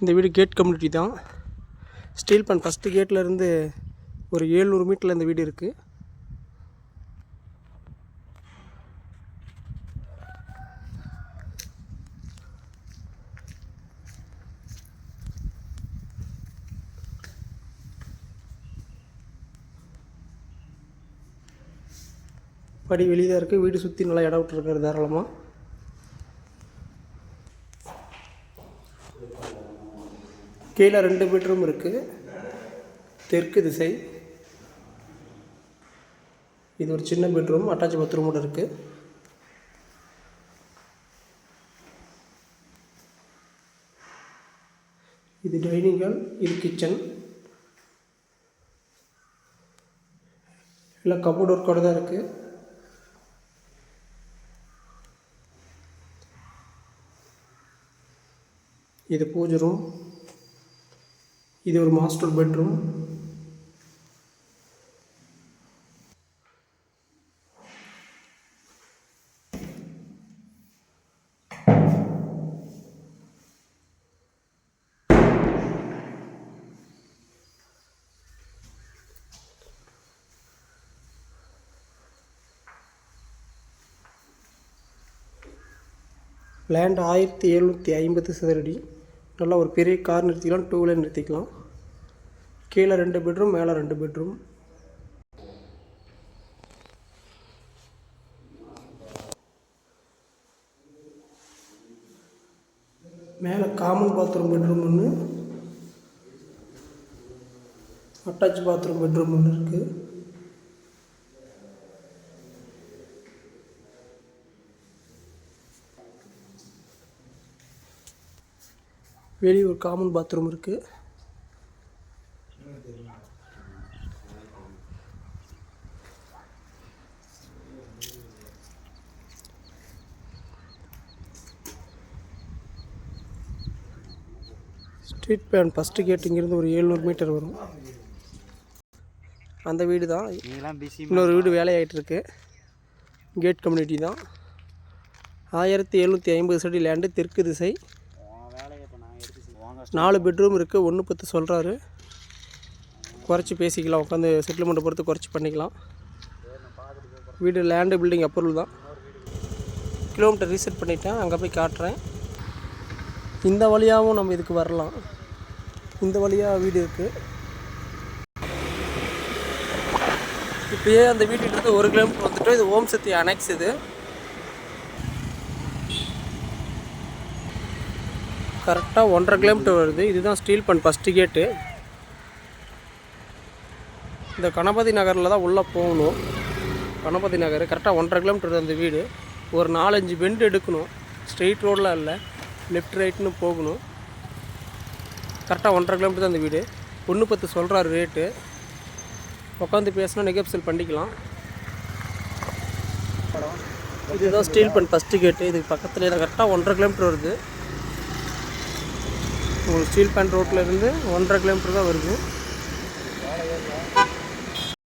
இந்த வீடு gate community தான். ஸ்டீல் பிளான்ட் ஃபஸ்ட்டு கேட்லேருந்து ஒரு 700 மீட்டரில் இந்த வீடு இருக்குது. படி வெளியே தான் இருக்குது. வீடு சுற்றி நல்லா இடம் விட்டுருக்காரு தாராளமாக. கீழே 2 பெட்ரூம் இருக்குது. தெற்கு திசை. இது ஒரு சின்ன பெட்ரூம், அட்டாச் பாத்ரூமோடு இருக்குது. இது டைனிங் ஹால், இது கிச்சன். எல்லாம் கபோர்ட் ஒர்க்கோடு தான் இருக்குது. இது பூஜை ரூம். இது ஒரு மாஸ்டர் பெட்ரூம். லேண்ட் 1750 சதுரடி. நல்லா ஒரு பெரிய கார் நிறுத்திக்கலாம், 2 வீலர் நிறுத்திக்கலாம். கீழே 2 பெட்ரூம், மேலே 2 பெட்ரூம். மேலே காமன் பாத்ரூம் பெட்ரூம் ஒன்று, அட்டாச் பாத்ரூம் பெட்ரூம் ஒன்று இருக்குது. வெளியே ஒரு காமன் பாத்ரூம் இருக்குது. ஸ்ட்ரீட் பிளான் ஃபஸ்ட்டு கேட் இங்கேருந்து ஒரு 700 மீட்டர் வரும். அந்த வீடு தான். இன்னொரு வீடு வேலையாகிட்டு இருக்கு. கேட் கம்யூனிட்டி தான். 1750 சதுரடி லேண்டு, தெற்கு திசை. 4 பெட்ரூம் இருக்குது. 110 சொல்கிறாரு. குறைச்சி பேசிக்கலாம், உட்காந்து செட்டில்மெண்ட்டை பொறுத்து குறைச்சி பண்ணிக்கலாம். வீடு லேண்டு பில்டிங் அப்ரூவல் தான். கிலோமீட்டர் ரீசெட் பண்ணிட்டேன், அங்கே போய் காட்டுறேன். இந்த வழியாகவும் நம்ம இதுக்கு வரலாம். இந்த வழியாக வீடு இருக்குது. இப்போயே அந்த வீட்டுக்கு 1 கிலோமீட்டர் வந்துட்டோம். இது ஓம் சக்தி அனெக்ஸ். இது கரெக்டாக 1.5 கிலோமீட்டர் வருது. இதுதான் ஸ்டீல் பிளான்ட் ஃபஸ்ட்டு கேட்டு. இந்த கணபதி நகரில் தான் உள்ளே போகணும். கணபதி நகர் கரெக்டாக 1.5 கிலோமீட்டர் அந்த வீடு. ஒரு 4-5 பெண்டு எடுக்கணும். ஸ்ட்ரெயிட் ரோடெலாம் இல்லை, லெஃப்ட் ரைட்னு போகணும். கரெக்டாக 1.5 கிலோமீட்டர் தான் அந்த வீடு. 110 சொல்கிறாரு ரேட்டு. உட்காந்து பேசினா நெகோசியேட் பண்ணிக்கலாம். இதுதான் ஸ்டீல் பிளான்ட் ஃபஸ்ட்டு கேட்டு. இதுக்கு பக்கத்துலேயே தான் கரெக்டாக 1.5 கிலோமீட்டர் வருது. உங்களுக்கு ஸ்டீல் பிளான்ட் ரோட்டில் இருந்து 1.5 கிலோமீட்டர் தான் வருது.